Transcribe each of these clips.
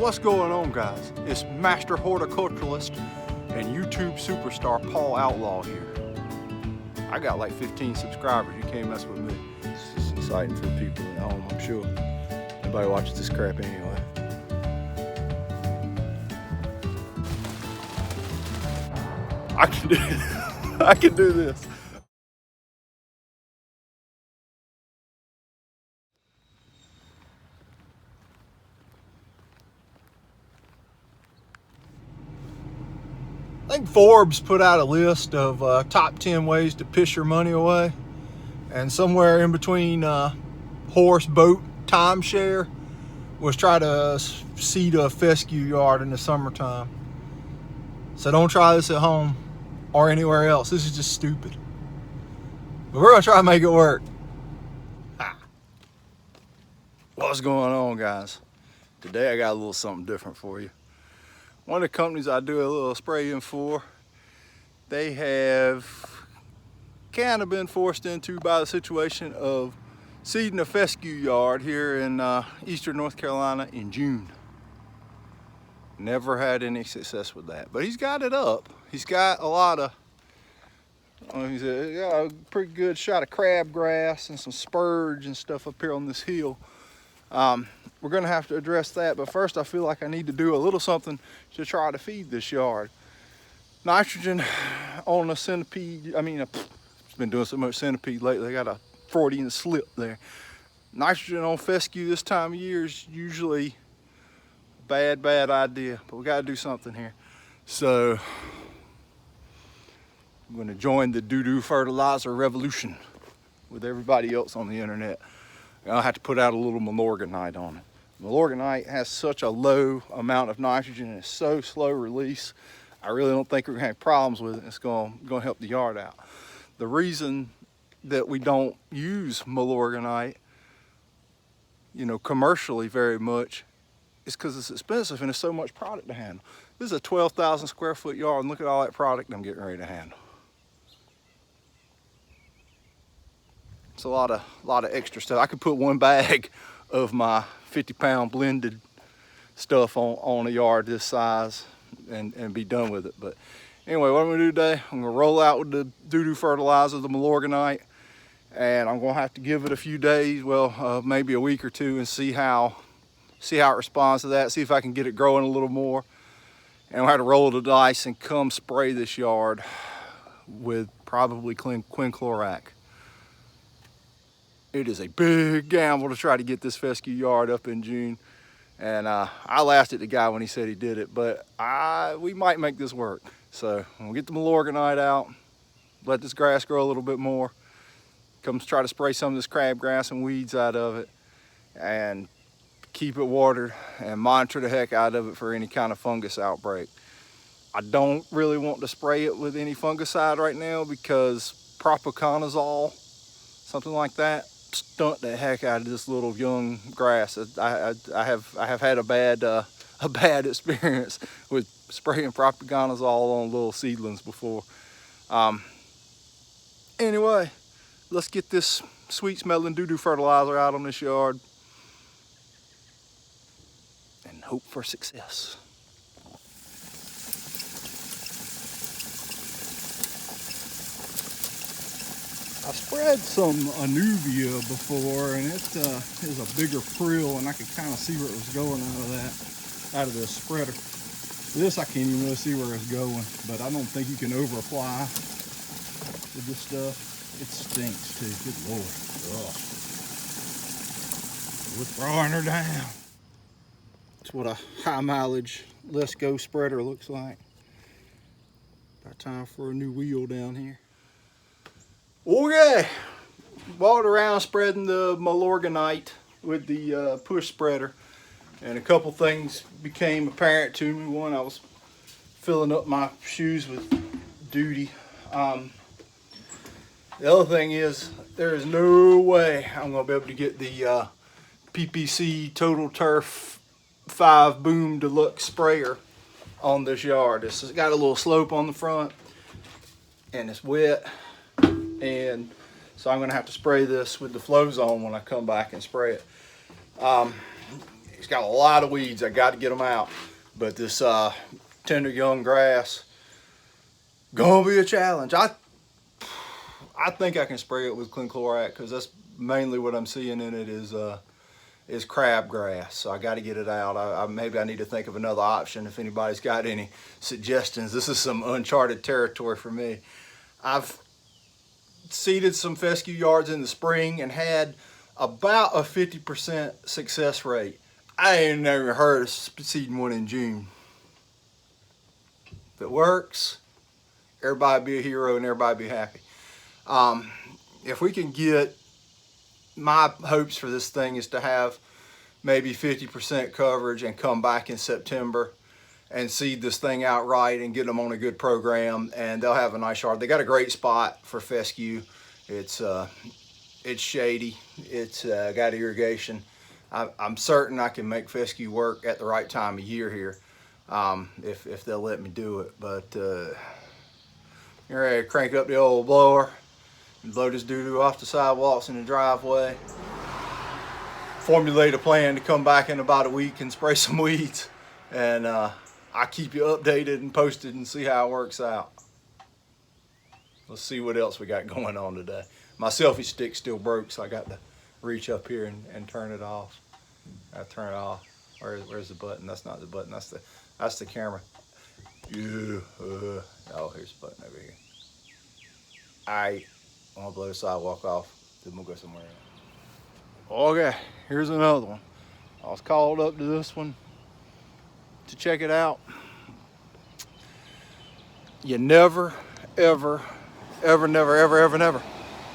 What's going on, guys? It's Master Horticulturalist and YouTube superstar Paul Outlaw here. I got like 15 subscribers. You can't mess with me. It's exciting for the people at home, I'm sure. Nobody watches this crap anyway. I can do it. I can do this. I think Forbes put out a list of top 10 ways to piss your money away, and somewhere in between horse, boat, timeshare was try to seed a fescue yard in the summertime. So don't try this at home or anywhere else. This is just stupid. But we're gonna try to make it work. What's going on, guys? Today I got a little something different for you. One of the companies I do a little spraying for, they have kind of been forced into by the situation of seeding a fescue yard here in eastern North Carolina in June. Never had any success with that, but he's got it up. He's got a lot of, he's got a pretty good shot of crabgrass and some spurge and stuff up here on this hill. We're gonna have to address that, but first I feel like I need to do a little something to try to feed this yard. Nitrogen on a centipede, it's been doing so much centipede lately, I got a Freudian slip there. Nitrogen on fescue this time of year is usually a bad idea, but we gotta do something here. So I'm gonna join the doo-doo fertilizer revolution with everybody else on the internet. I'll have to put out a little Milorganite on it. Milorganite has such a low amount of nitrogen and it's so slow release. I really don't think we're gonna have problems with it. It's gonna help the yard out. The reason that we don't use Milorganite, commercially very much, is because it's expensive and it's so much product to handle. This is a 12,000 square foot yard and look at all that product I'm getting ready to handle. It's a lot of extra stuff. I could put one bag of my 50-pound blended stuff on a yard this size and be done with it. But anyway, what I'm gonna do today, I'm gonna roll out with the doo-doo fertilizer, the Milorganite, and I'm gonna have to give it a few days, maybe a week or two, and see how it responds to that, see if I can get it growing a little more. And we'll have to roll the dice and come spray this yard with probably quinclorac. It is a big gamble to try to get this fescue yard up in June. And I laughed at the guy when he said he did it, but we might make this work. So we'll get the Milorganite out, let this grass grow a little bit more, come try to spray some of this crabgrass and weeds out of it, and keep it watered and monitor the heck out of it for any kind of fungus outbreak. I don't really want to spray it with any fungicide right now because propiconazole, something like that, stunt the heck out of this little young grass. I have had a bad experience with spraying propiconazole on little seedlings before. Anyway, let's get this sweet smelling doo-doo fertilizer out on this yard and hope for success. I spread some Anuvia before, and it is a bigger prill, and I could kind of see where it was going out of the spreader. This I can't even really see where it's going, but I don't think you can over apply with this stuff. It stinks too, good Lord. Ugh. We're throwing her down. That's what a high mileage Let's Go spreader looks like. About time for a new wheel down here. Okay, walked around spreading the Milorganite with the push spreader, and a couple things became apparent to me. One, I was filling up my shoes with duty. The other thing is, there is no way I'm going to be able to get the PPC Total Turf 5 Boom Deluxe sprayer on this yard. It's got a little slope on the front, and it's wet. And so I'm going to have to spray this with the flow zone when I come back and spray it. he's got a lot of weeds. I got to get them out. But this tender young grass, gonna be a challenge. I think I can spray it with Chloride because that's mainly what I'm seeing in it is crabgrass. So I got to get it out. Maybe I need to think of another option if anybody's got any suggestions. This is some uncharted territory for me. I've seeded some fescue yards in the spring and had about a 50% success rate. I ain't never heard of seeding one in June. If it works, everybody be a hero and everybody be happy. If we can get, my hopes for this thing is to have maybe 50% coverage and come back in September and seed this thing outright and get them on a good program, and they'll have a nice yard. They got a great spot for fescue. It's shady. It's got irrigation. I'm certain I can make fescue work at the right time of year here, if they'll let me do it. But you're ready to crank up the old blower and blow this doo-doo off the sidewalks in the driveway. Formulate a plan to come back in about a week and spray some weeds, and I'll keep you updated and posted and see how it works out. Let's see what else we got going on today. My selfie stick still broke, so I got to reach up here and turn it off. I turn it off. Where's the button? That's not the button. That's the camera. Yeah. Oh, here's the button over here. All right. I'm gonna blow the sidewalk off, then we'll go somewhere else. Okay, here's another one. I was called up to this one to check it out. You never, ever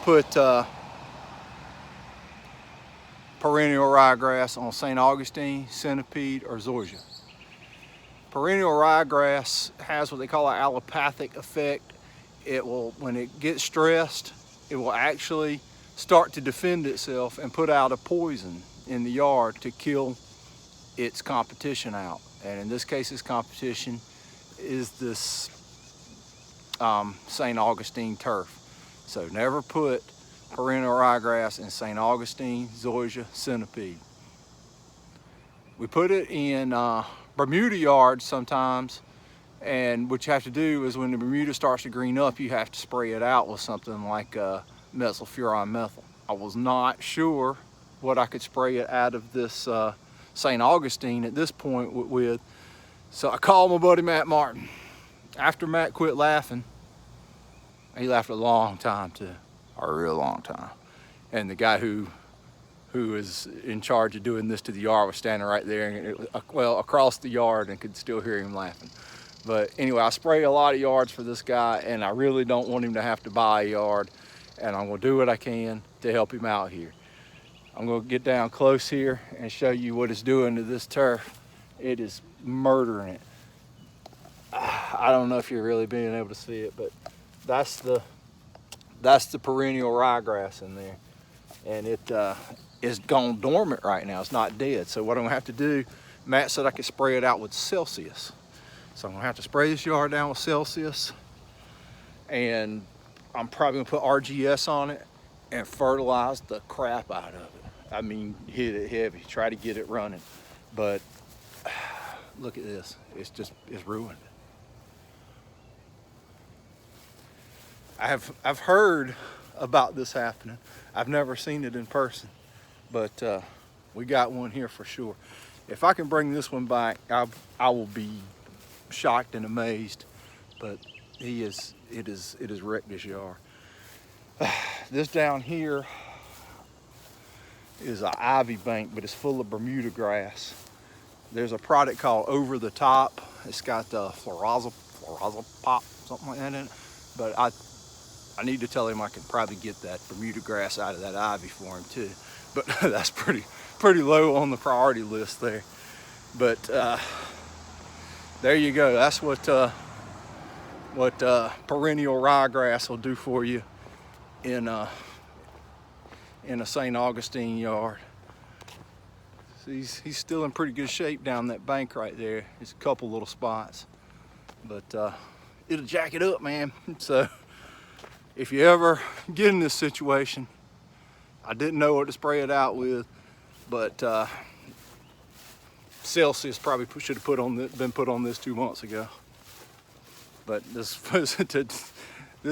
put perennial ryegrass on St. Augustine, centipede, or zoysia. Perennial ryegrass has what they call an allopathic effect. It will, when it gets stressed, it will actually start to defend itself and put out a poison in the yard to kill its competition out. And in this case, its competition is this St. Augustine turf. So never put perennial ryegrass in St. Augustine, zoysia, centipede. We put it in Bermuda yards sometimes, and what you have to do is when the Bermuda starts to green up, you have to spray it out with something like methylfuron methyl. I was not sure what I could spray it out of this St. Augustine at this point with, so I called my buddy Matt Martin. After Matt quit laughing, he laughed a long time too, a real long time. And the guy who is in charge of doing this to the yard was standing right there, and it was, well, across the yard, and could still hear him laughing. But anyway, I spray a lot of yards for this guy, and I really don't want him to have to buy a yard, and I'm gonna do what I can to help him out here. I'm gonna get down close here and show you what it's doing to this turf. It is murdering it. I don't know if you're really being able to see it, but that's the perennial ryegrass in there, and it is gone dormant right now. It's not dead. So what I'm gonna have to do, Matt said I could spray it out with Celsius. So I'm gonna have to spray this yard down with Celsius, and I'm probably gonna put RGS on it and fertilize the crap out of it. I mean, hit it heavy, try to get it running. But look at this, it's ruined. I've heard about this happening. I've never seen it in person, but we got one here for sure. If I can bring this one back, I will be shocked and amazed. But it has wrecked this yard. This down here is an ivy bank, but it's full of Bermuda grass. There's a product called Over the Top. It's got florazol pop, something like that in it. But I need to tell him I can probably get that Bermuda grass out of that ivy for him too. But that's pretty low on the priority list there. But there you go. That's what perennial ryegrass will do for you in a St. Augustine yard. He's still in pretty good shape down that bank right there. There's a couple little spots, but it'll jack it up, man. So if you ever get in this situation, I didn't know what to spray it out with, but Celsius probably should have been put on this 2 months ago. But this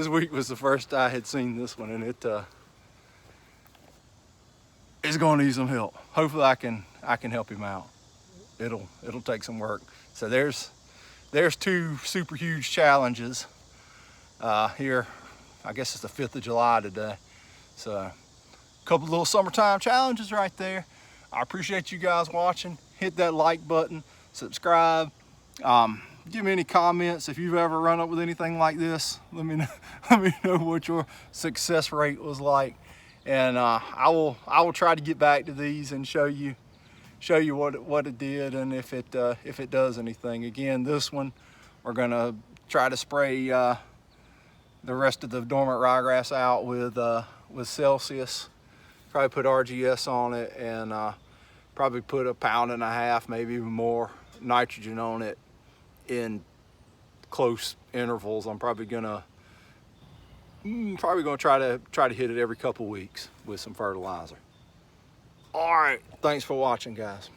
week was the first I had seen this one, and it's going to need some help. Hopefully I can help him out. It'll take some work. So there's 2 super huge challenges here. I guess it's the 5th of July today. So a couple little summertime challenges right there. I appreciate you guys watching. Hit that like button, subscribe. Give me any comments if you've ever run up with anything like this. Let me know what your success rate was like, and I will try to get back to these and show you what it did and if it does anything. Again, this one we're gonna try to spray the rest of the dormant ryegrass out with Celsius. Probably put RGS on it, and probably put 1.5 pounds, maybe even more, nitrogen on it in close intervals. I'm probably gonna try to hit it every couple weeks with some fertilizer. All right, thanks for watching, guys.